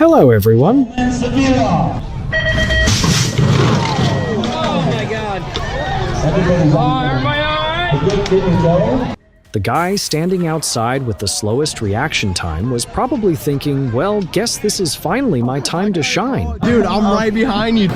Hello, everyone. Oh my god. Everybody alright? The guy standing outside with the slowest reaction time was probably thinking, well, guess this is finally my time to shine. Dude, I'm right behind you.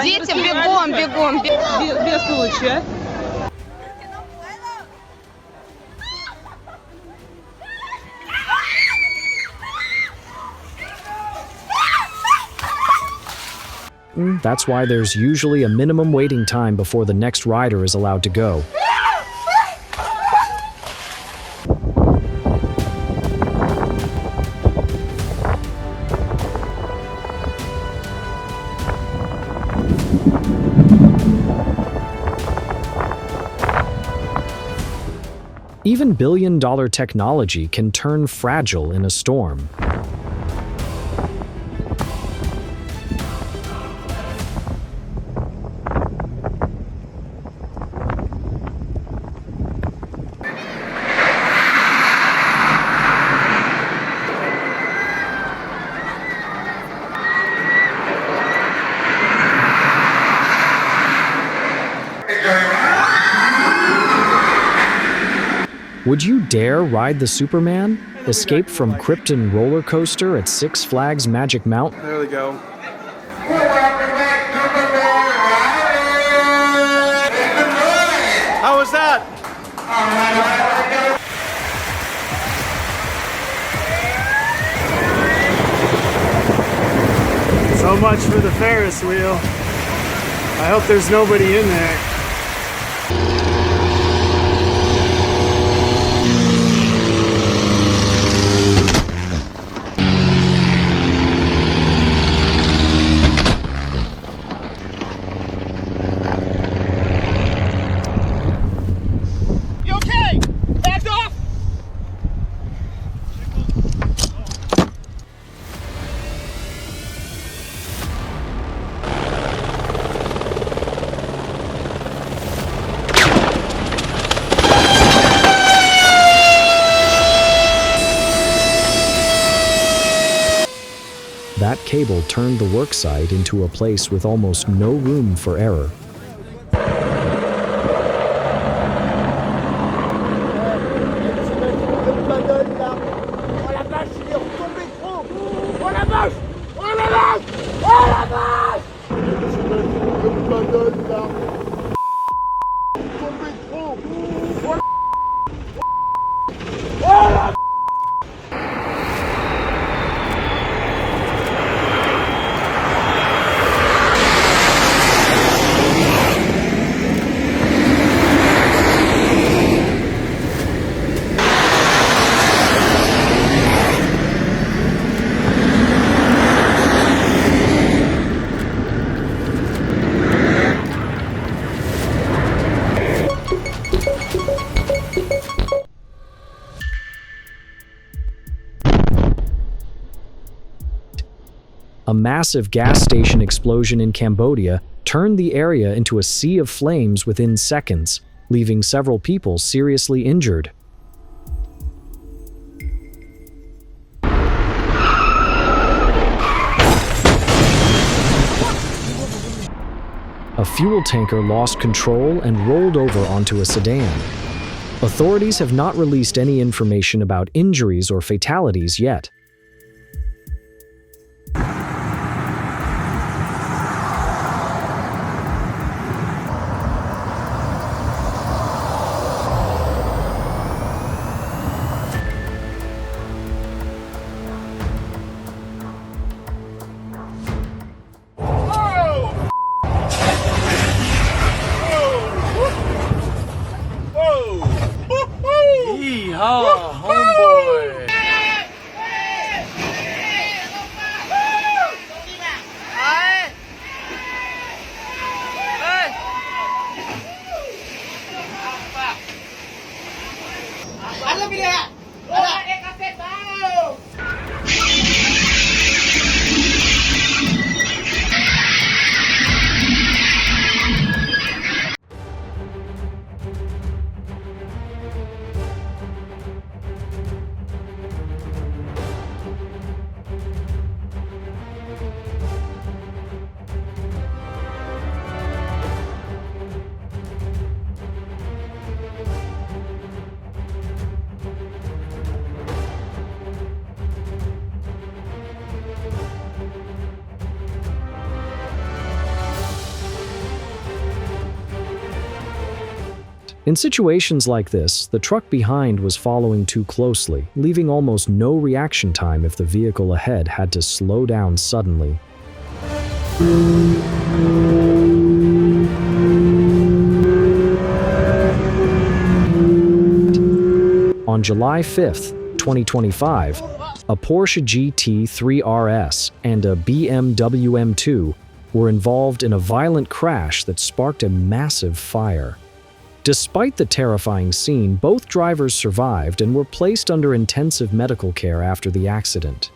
Дети, бегом, без случая. That's why there's usually a minimum waiting time before the next rider is allowed to go. Even billion-dollar technology can turn fragile in a storm. Would you dare ride the Superman? Escape from Krypton roller coaster at Six Flags Magic Mountain? There we go. How was that? So much for the Ferris wheel. I hope there's nobody in there. That cable turned the worksite into a place with almost no room for error. A massive gas station explosion in Cambodia turned the area into a sea of flames within seconds, leaving several people seriously injured. A fuel tanker lost control and rolled over onto a sedan. Authorities have not released any information about injuries or fatalities yet. In situations like this, the truck behind was following too closely, leaving almost no reaction time if the vehicle ahead had to slow down suddenly. On July 5th, 2025, a Porsche GT3 RS and a BMW M2 were involved in a violent crash that sparked a massive fire. Despite the terrifying scene, both drivers survived and were placed under intensive medical care after the accident.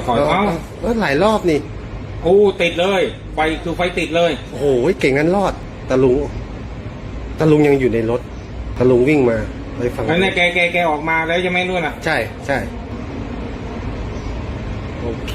Khỏi máu. หลายรอบนี่ โอ้ติดเลยไฟคือไฟติดเลย โอ้โหเก่งนั้นรอดตาลุงยังอยู่ในรถตาลุงวิ่งมาไปฝั่ง แล้วเนี่ยแกออกมาแล้วจะไม่รู้น่ะ ใช่ใช่โอเค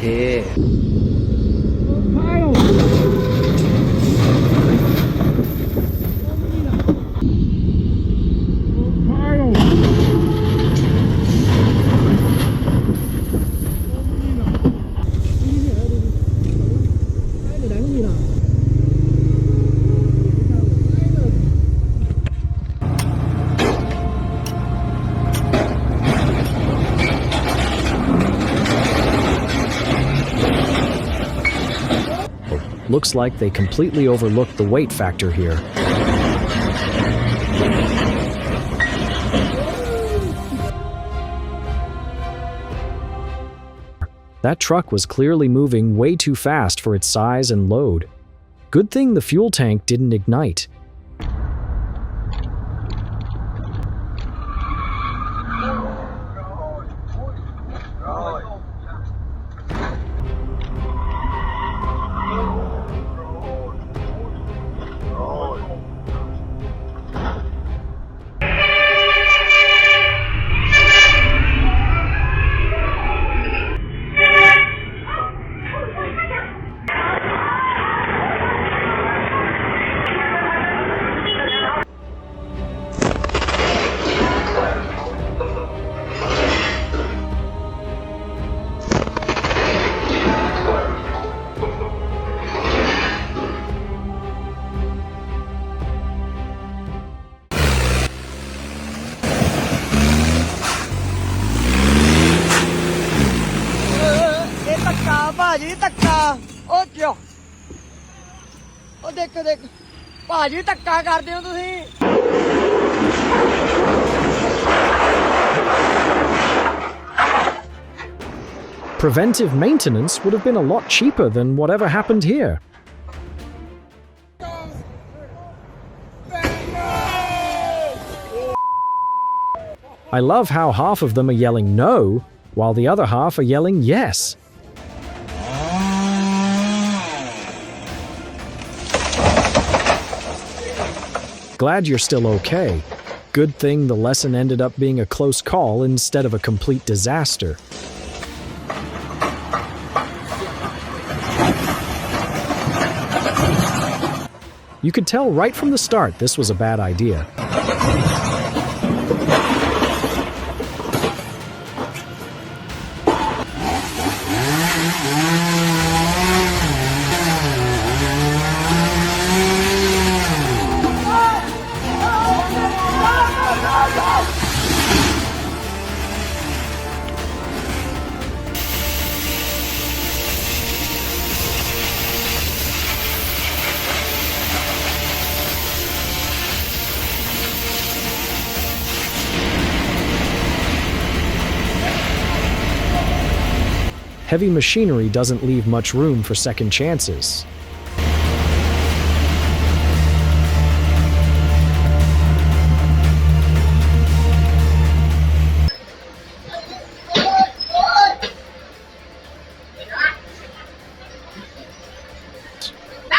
Looks like they completely overlooked the weight factor here. That truck was clearly moving way too fast for its size and load. Good thing the fuel tank didn't ignite. ਭਾਜੀ ਧੱਕਾ ਉਹ ਕਿਉਂ ਉਹ ਦੇਖੋ ਦੇਖ ਭਾਜੀ ਧੱਕਾ ਕਰਦੇ ਹੋ ਤੁਸੀਂ Preventive maintenance would have been a lot cheaper than whatever happened here. I love how half of them are yelling no, while the other half are yelling yes. Glad you're still okay. Good thing the lesson ended up being a close call instead of a complete disaster. You could tell right from the start this was a bad idea. heavy machinery doesn't leave much room for second chances.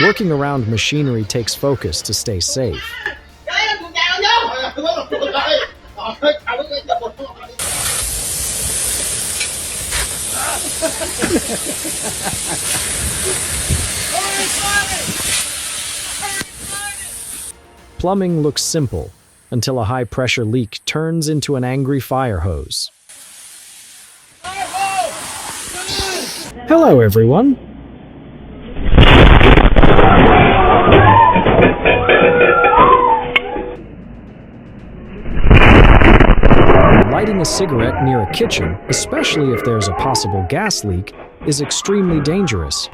Working around machinery takes focus to stay safe. Plumbing looks simple until a high-pressure leak turns into an angry fire hose. Hello, everyone. Lighting a cigarette near a kitchen, especially if there's a possible gas leak, is extremely dangerous.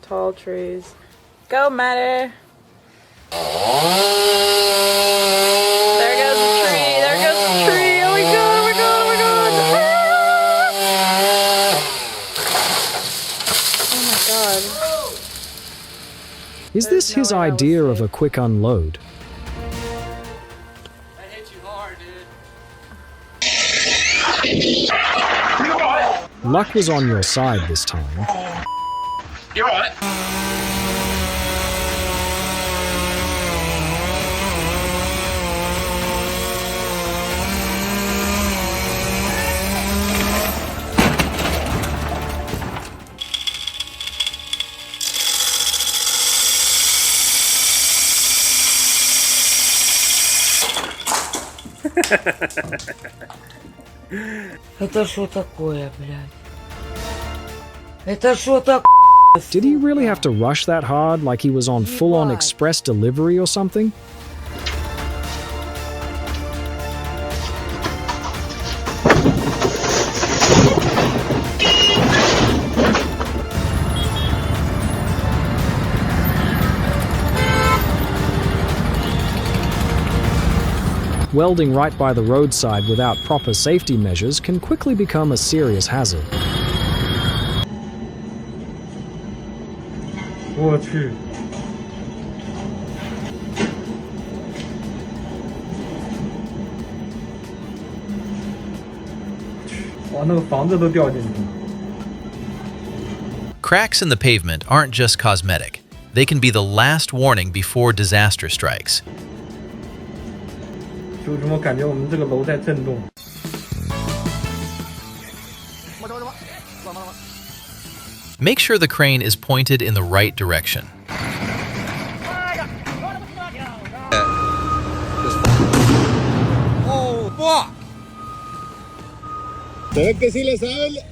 Tall trees. Go, Maddie. There goes the tree. There goes the tree. Oh my god, oh my god, oh my god. Oh my god. Is this his idea of a quick unload? That hit you hard, dude. Luck was on your side this time. You're right. Это что такое, блядь? Это что такое? Did he really have to rush that hard, like he was on full-on express delivery or something? Welding right by the roadside without proper safety measures can quickly become a serious hazard. 我去，哇，那个房子都掉进去了。 Cracks in the pavement aren't just cosmetic. They can be the last warning before disaster strikes. 就怎么感觉我们这个楼在震动？ Make sure the crane is pointed in the right direction. Oh, fuck! Se ve que sí le sabe.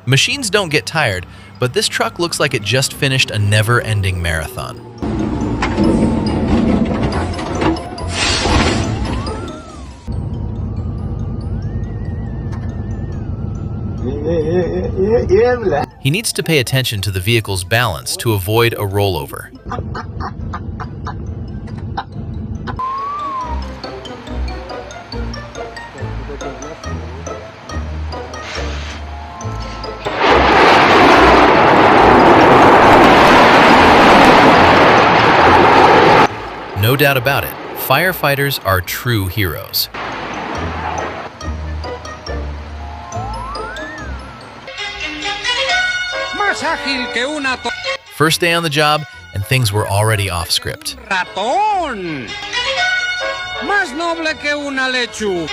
Machines don't get tired, but this truck looks like it just finished a never-ending marathon. He needs to pay attention to the vehicle's balance to avoid a rollover. No doubt about it, firefighters are true heroes. más ágil que una First day on the job, and things were already off script. ratón. Más noble que una lechuga.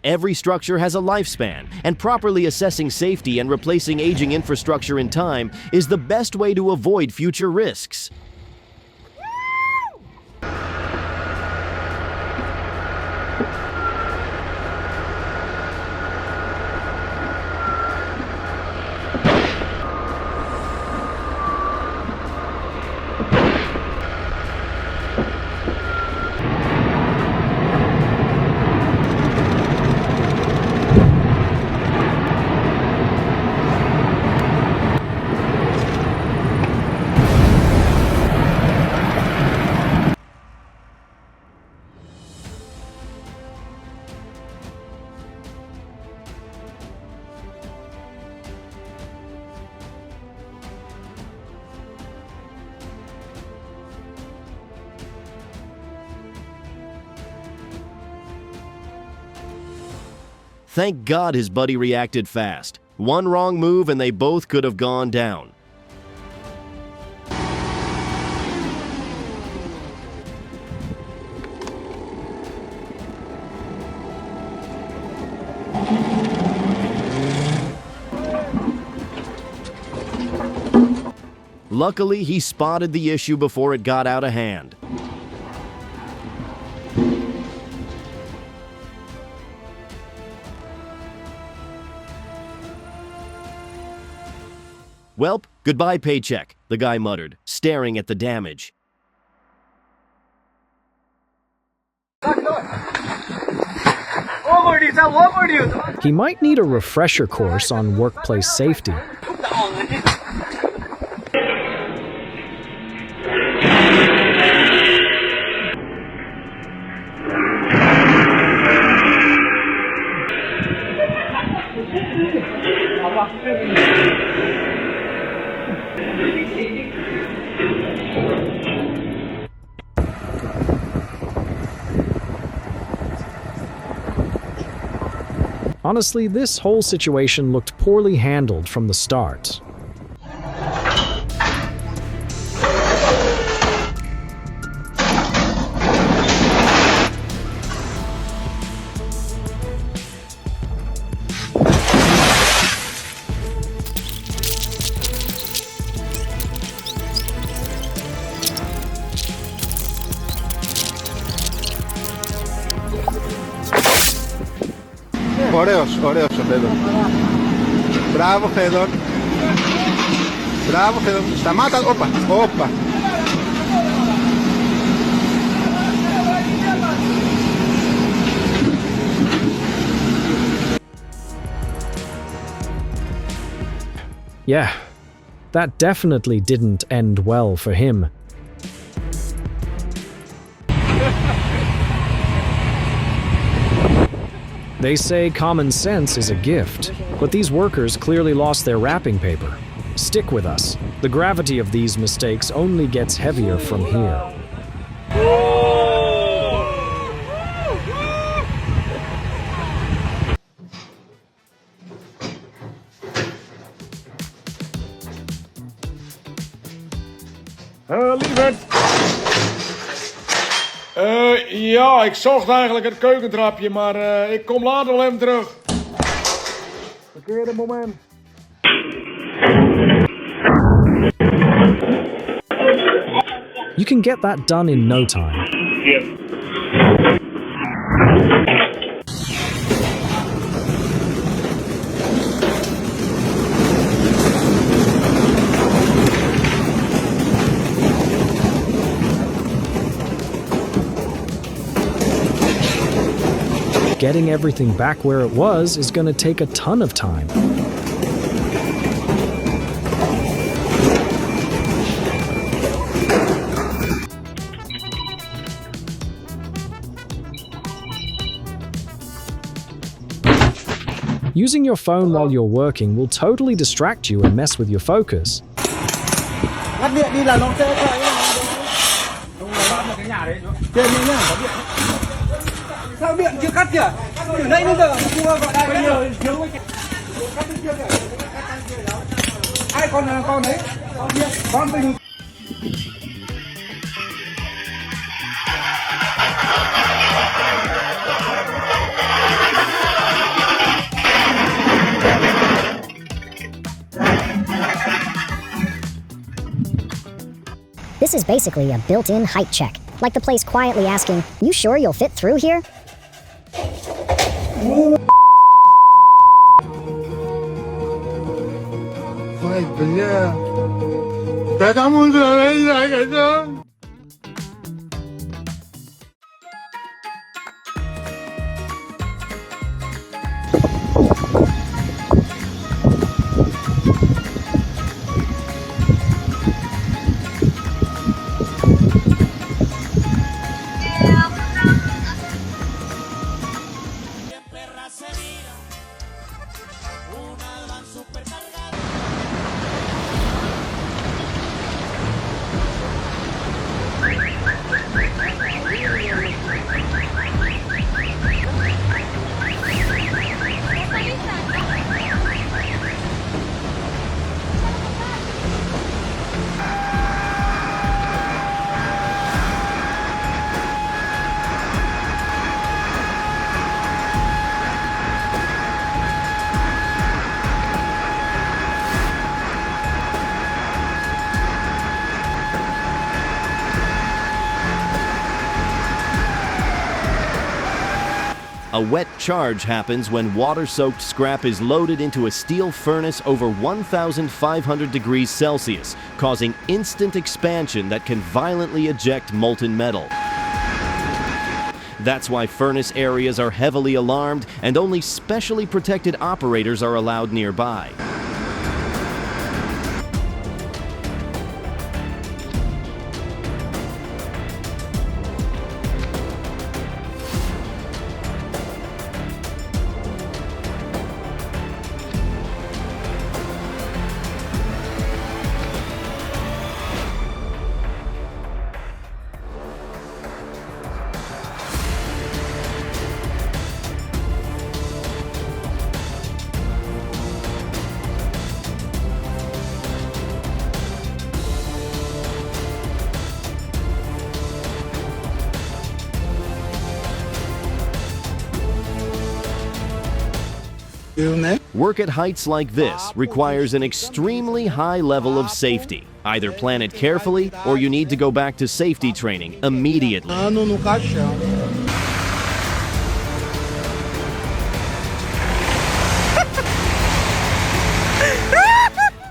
Every structure has a lifespan, and properly assessing safety and replacing aging infrastructure in time is the best way to avoid future risks. Thank God his buddy reacted fast. One wrong move and they both could have gone down. Luckily, he spotted the issue before it got out of hand. Welp, goodbye paycheck, the guy muttered, staring at the damage. He might need a refresher course on workplace safety. Honestly, this whole situation looked poorly handled from the start. Ωραίος ο Φέδων. Μπράβο Φέδων. Μπράβο Φέδων. Σταμάτα. Όπα. Yeah, that definitely didn't end well for him. They say common sense is a gift, but these workers clearly lost their wrapping paper. Stick with us. The gravity of these mistakes only gets heavier from here. Lieverd. Ja, ik zocht eigenlijk het keukentrapje, maar ik kom later wel even terug. Verkeerde moment. You can get that done in no time. Yep. getting everything back where it was is going to take a ton of time. Using your phone while you're working will totally distract you and mess with your focus. Ngắt điện đi là nó sẽ chạy. Trên đi nhá, có điện. Sao điện chưa cắt kìa? Từ nãy đến giờ chưa gọi ai bây giờ thiếu cái cắt chưa kìa. Ai con đấy? Con mình. This is basically a built-in height check, like the place quietly asking, "You sure you'll fit through here?" Ой, бля. Да кому же? A wet charge happens when water-soaked scrap is loaded into a steel furnace over 1,500 degrees Celsius, causing instant expansion that can violently eject molten metal. That's why furnace areas are heavily alarmed and only specially protected operators are allowed nearby. Work at heights like this requires an extremely high level of safety. Either plan it carefully or you need to go back to safety training immediately.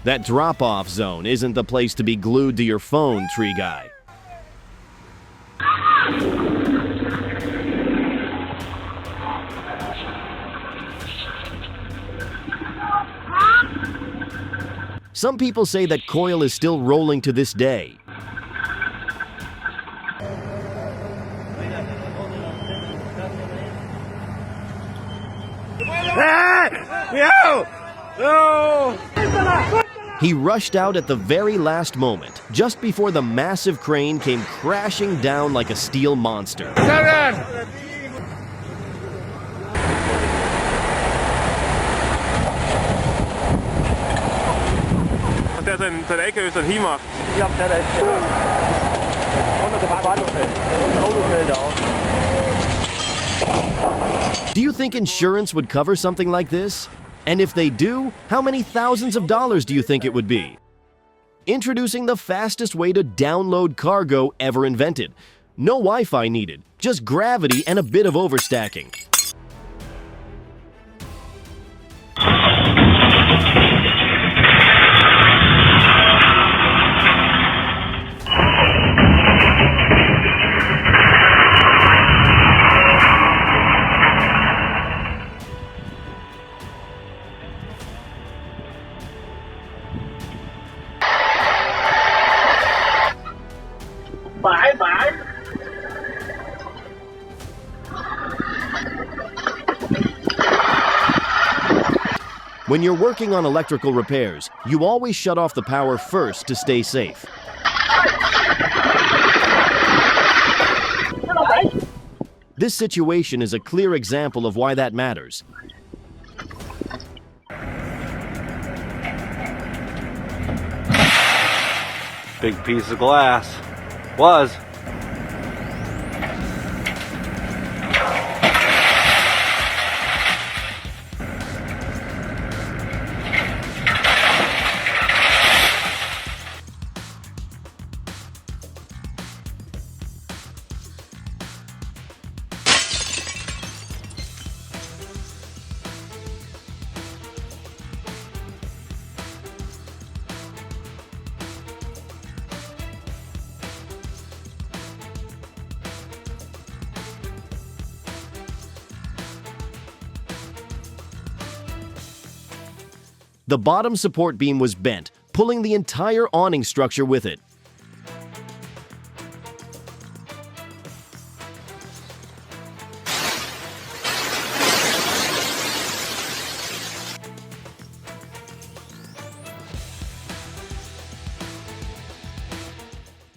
That drop-off zone isn't the place to be glued to your phone, tree guy. Some people say that coil is still rolling to this day. He rushed out at the very last moment, just before the massive crane came crashing down like a steel monster. Do you think insurance would cover something like this? And if they do, how many thousands of dollars do you think it would be? Introducing the fastest way to download cargo ever invented. No Wi-Fi needed, just gravity and a bit of overstacking. When you're working on electrical repairs, you always shut off the power first to stay safe. This situation is a clear example of why that matters. Big piece of glass. Was. The bottom support beam was bent, pulling the entire awning structure with it.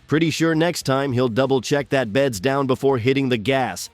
Pretty sure next time he'll double-check that bed's down before hitting the gas.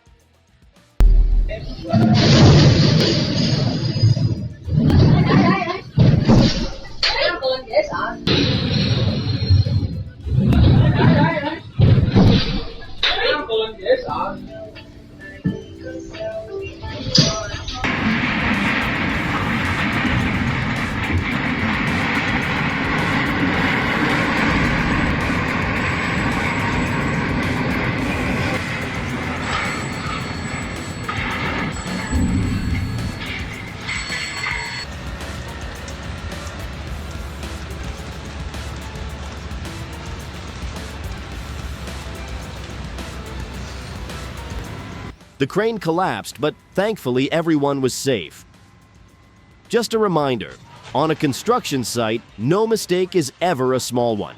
The crane collapsed, but thankfully everyone was safe. Just a reminder, on a construction site, no mistake is ever a small one.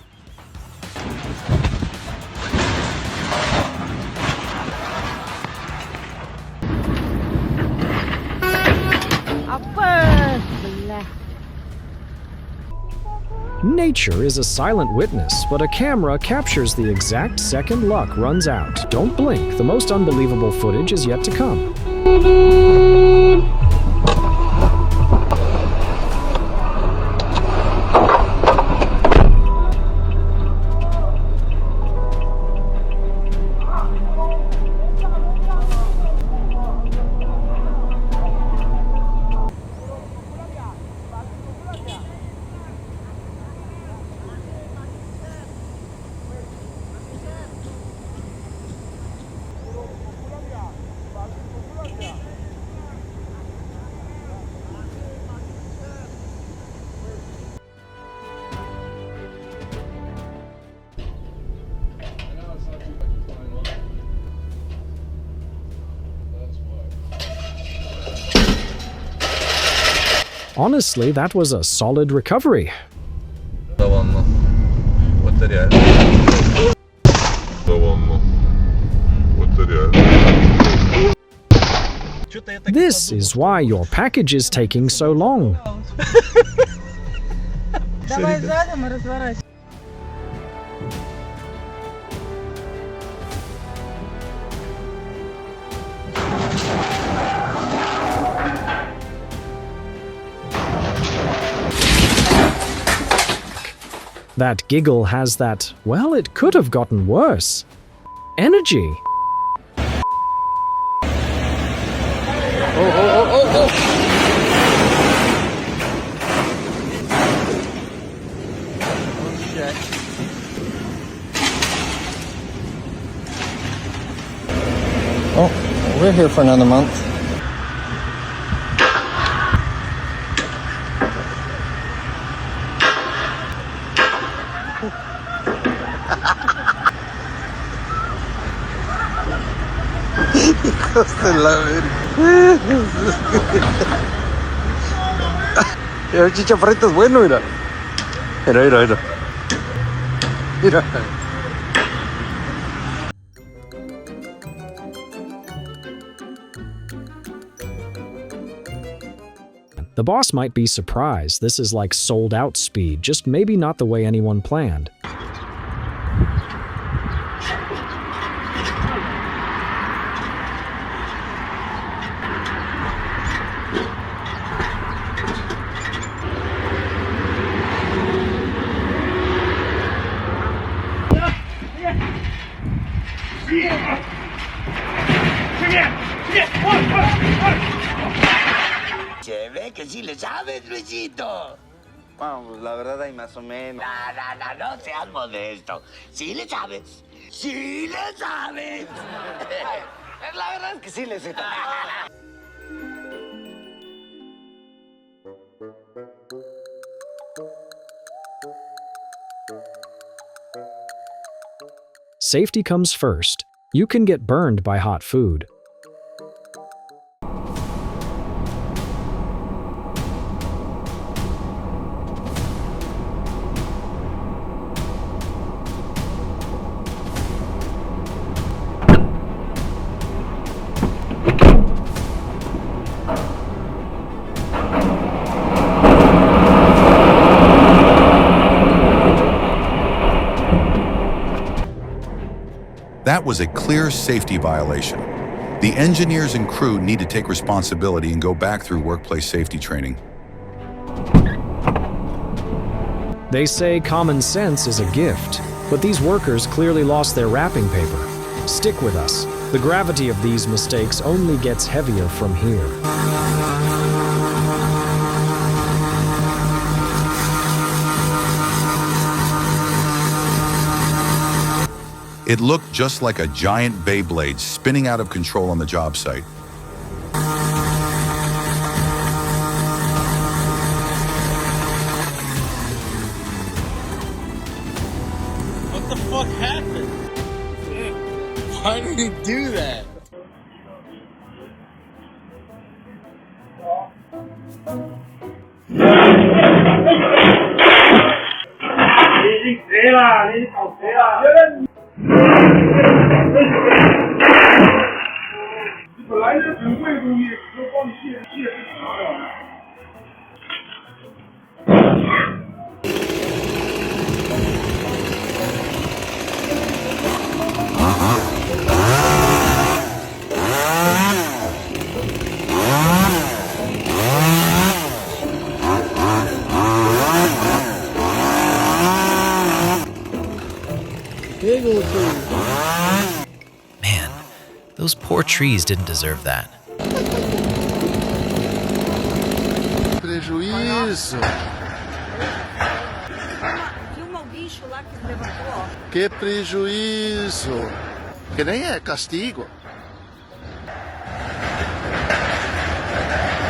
Nature is a silent witness, but a camera captures the exact second luck runs out. Don't blink, the most unbelievable footage is yet to come. Honestly, that was a solid recovery. This is why your package is taking so long. That giggle has that, well, it could have gotten worse. Energy. Oh, we're here for another month. El chicha frito es bueno, mira. Mira. Mira. The boss might be surprised. This is like sold out speed, just maybe not the way anyone planned. Se ve que sí le sabes, Luisito. Bueno, pues la verdad hay más o menos. No seas modesto. Sí le sabes. Sí le sabes. La verdad es que sí le sé. Safety comes first. You can get burned by hot food. That was a clear safety violation. The engineers and crew need to take responsibility and go back through workplace safety training. They say common sense is a gift, but these workers clearly lost their wrapping paper. Stick with us. The gravity of these mistakes only gets heavier from here. It looked just like a giant Beyblade spinning out of control on the job site. What the fuck happened? Why did he do that? Man, those poor trees didn't deserve that. Prejuízo. Que prejuízo. Que nem é castigo.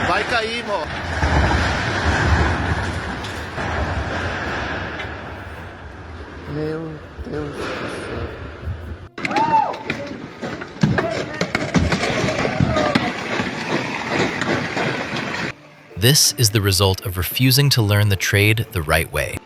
Vai cair, mo. Meu Deus do céu. This is the result of refusing to learn the trade the right way.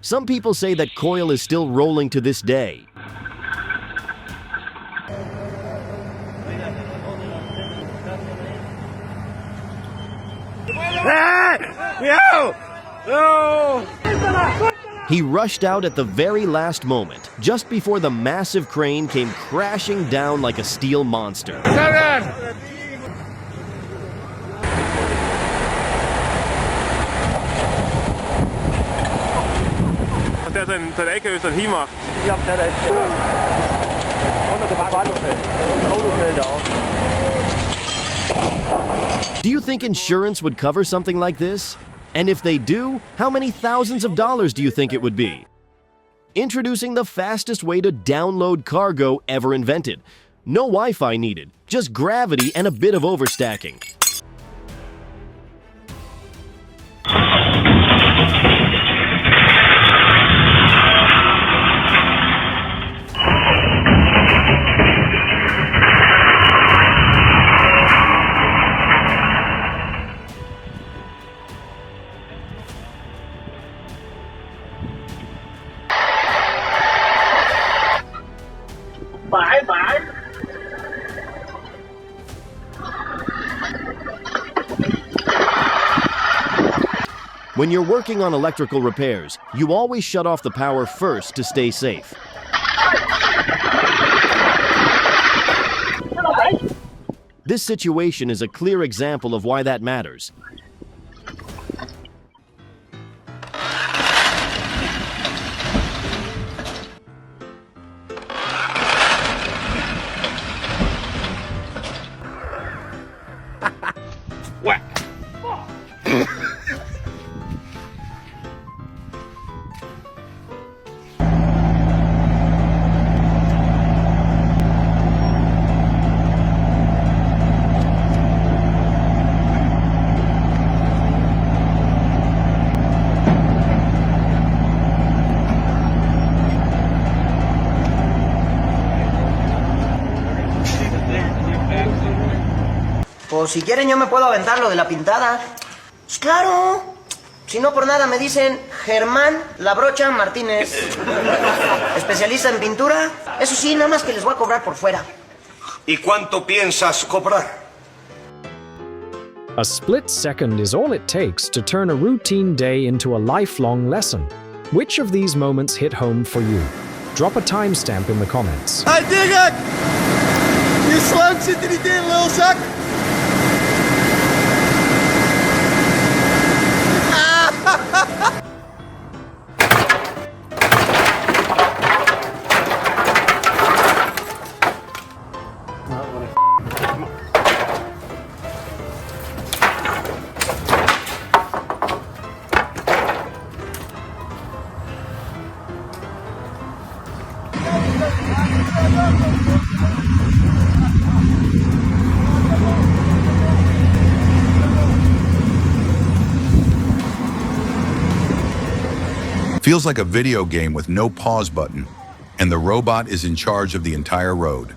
Some people say that coil is still rolling to this day. He rushed out at the very last moment, just before the massive crane came crashing down like a steel monster. den A-køsen himer. Do you think insurance would cover something like this? And if they do, how many thousands of dollars do you think it would be? Introducing the fastest way to download cargo ever invented. No Wi-Fi needed, just gravity and a bit of overstacking. Bye-bye. When you're working on electrical repairs, you always shut off the power first to stay safe. This situation is a clear example of why that matters. Pues si quieren yo me puedo aventar lo de la pintada. Pues claro. Si no por nada me dicen Germán La Brocha Martínez. Especialista en pintura. Eso sí, nada más que les voy a cobrar por fuera. ¿Y cuánto piensas cobrar? A split second is all it takes to turn a routine day into a lifelong lesson. Which of these moments hit home for you? Drop a timestamp in the comments. Hey, dig it! Je sloot zit er niet in, lulzak! Feels like a video game with no pause button, and the robot is in charge of the entire road.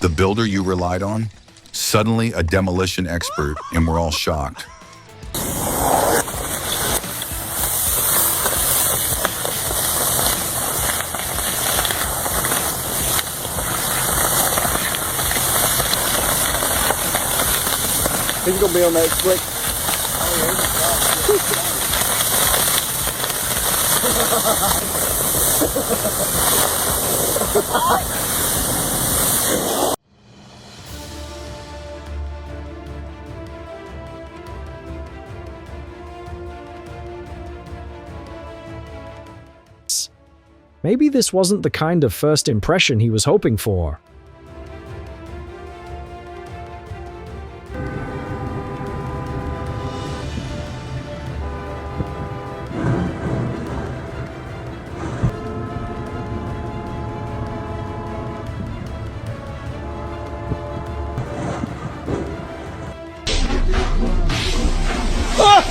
The builder you relied on? Suddenly a demolition expert, and we're all shocked. He's gonna be on that quick. Maybe this wasn't the kind of first impression he was hoping for. Ah!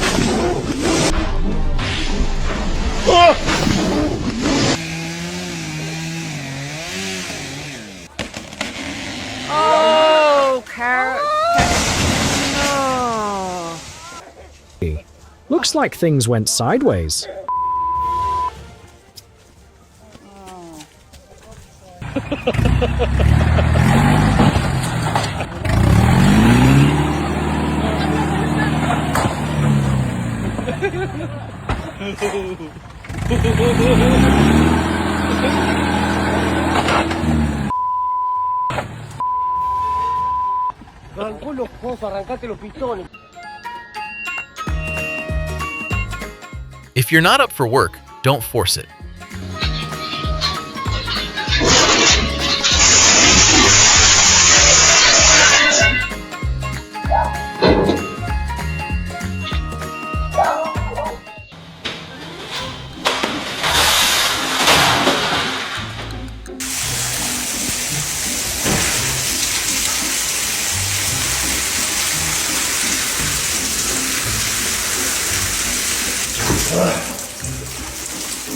No. Looks like things went sideways. If you're not up for work, don't force it.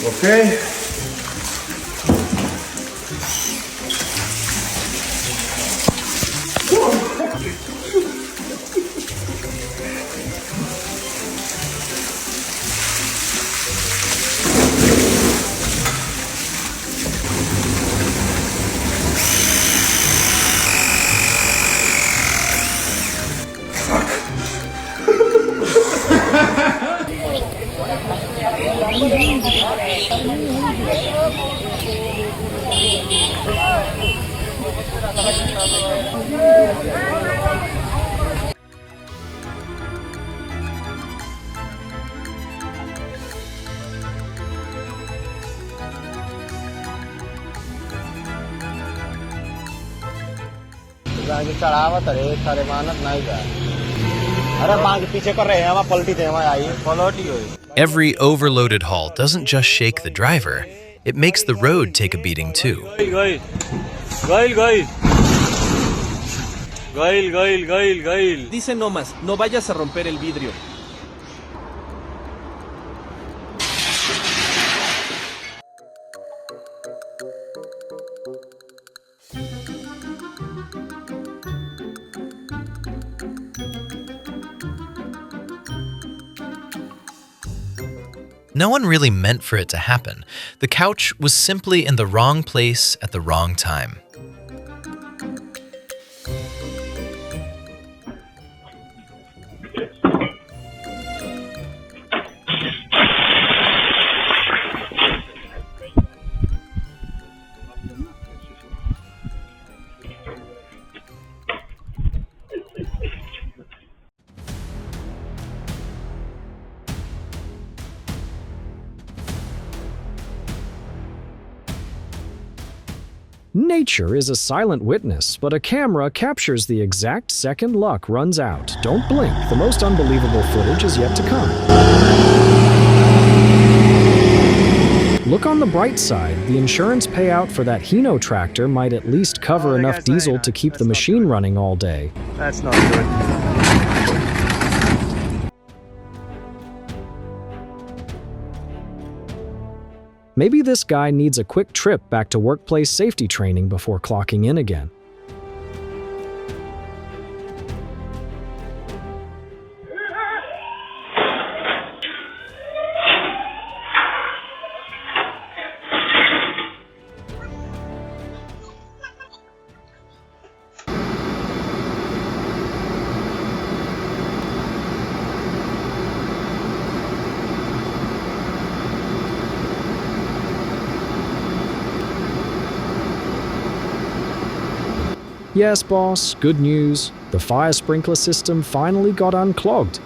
Okay. चढ़ावा तरे सारे मानत नहीं जा अरे बांग पीछे कर रहे हैं वहां पलटी थे वहां आई पलटी हुई. Every overloaded haul doesn't just shake the driver, it makes the road take a beating too. Gail. Dice nomás, no vayas a romper el vidrio. No one really meant for it to happen. The couch was simply in the wrong place at the wrong time. Nature is a silent witness, but a camera captures the exact second luck runs out. Don't blink, the most unbelievable footage is yet to come. Look on the bright side, the insurance payout for that Hino tractor might at least cover enough diesel to keep the machine running all day. That's not good. Maybe this guy needs a quick trip back to workplace safety training before clocking in again. Yes, boss, good news. The fire sprinkler system finally got unclogged.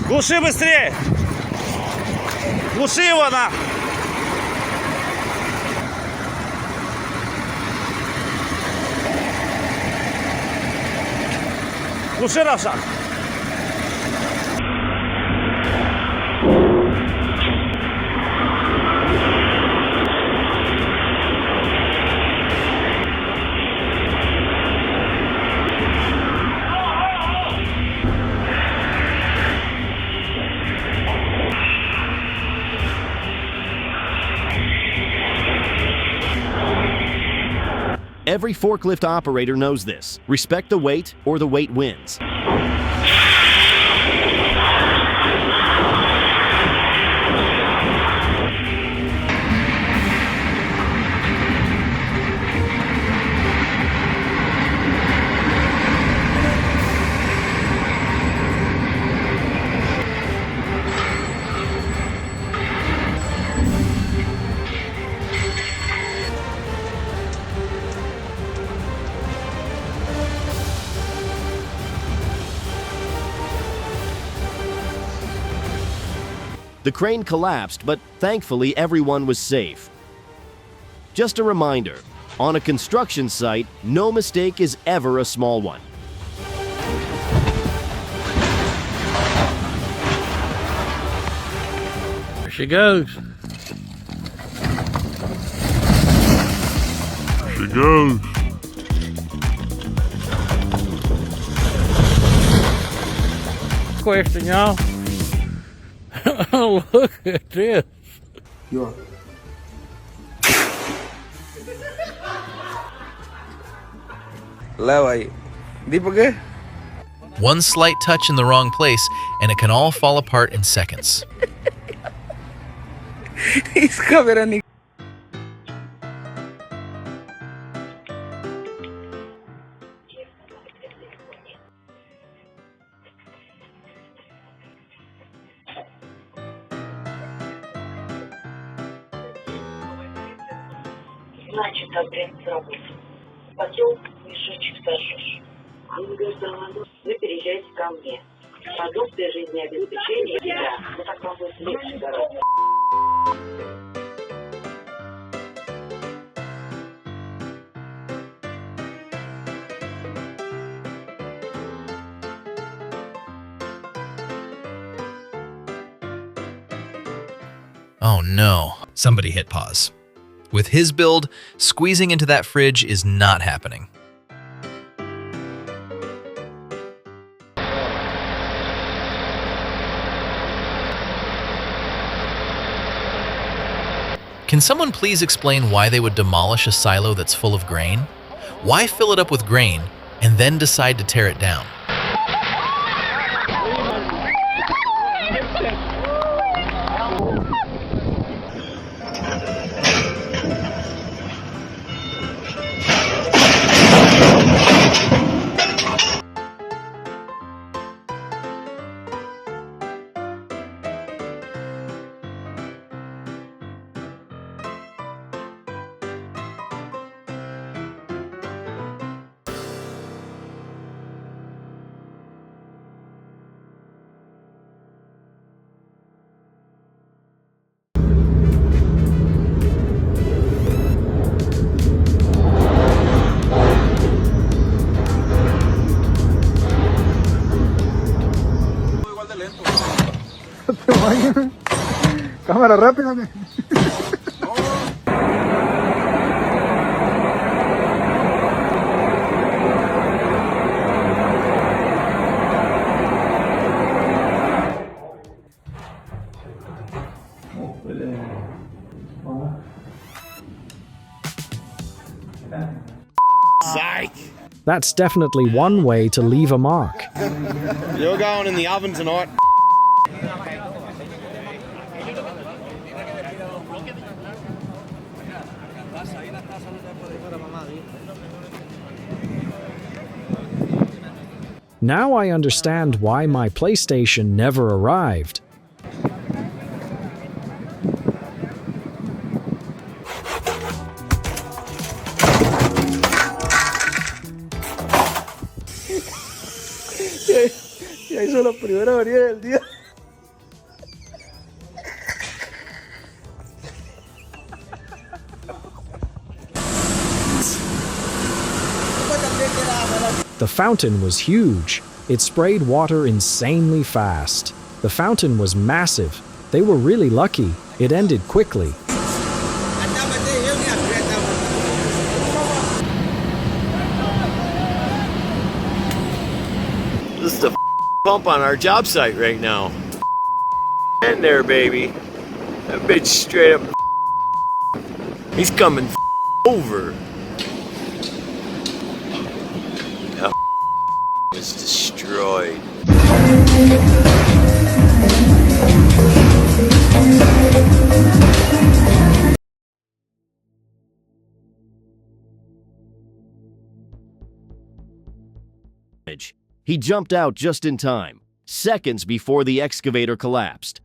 Глуши быстрее! Глуши его на! Глуши, Равшан! Every forklift operator knows this. Respect the weight or the weight wins. The crane collapsed, but thankfully everyone was safe. Just a reminder, on a construction site, no mistake is ever a small one. There she goes. There she goes. Question, y'all. Look at this. Yo. One slight touch in the wrong place, and it can all fall apart in seconds. He's covering. Значит, ответ работы. Поселок мешочек сожжешь. Вы переезжаете ко мне. Продукты жизнеобеспечения еда. Ну так вам будет легче гораздо. Oh no, somebody hit pause. With his build, squeezing into that fridge is not happening. Can someone please explain why they would demolish a silo that's full of grain? Why fill it up with grain and then decide to tear it down? Cámara rápida. Psych! That's definitely one way to leave a mark. You're going in the oven tonight. Now I understand why my PlayStation never arrived. Ya hizo la primera avería del día. The fountain was huge. It sprayed water insanely fast. The fountain was massive. They were really lucky. It ended quickly. This is the pump on our job site right now. And there, baby. That bitch straight up. He's coming over. destroyed. He jumped out just in time, seconds before the excavator collapsed.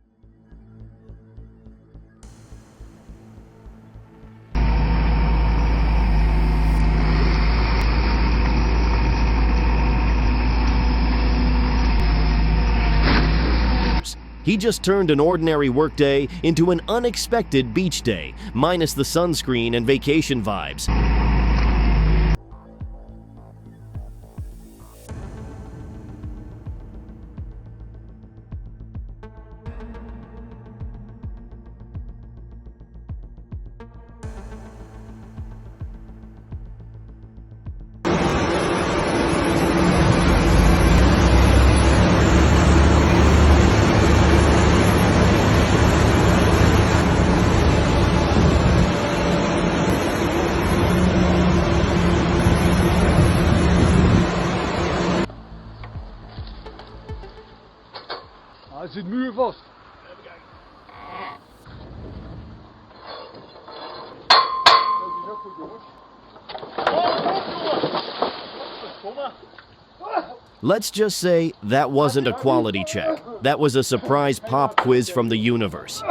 He just turned an ordinary workday into an unexpected beach day, minus the sunscreen and vacation vibes. Hij zit muurvast. Let's just say that wasn't a quality check. That was a surprise pop quiz from the universe.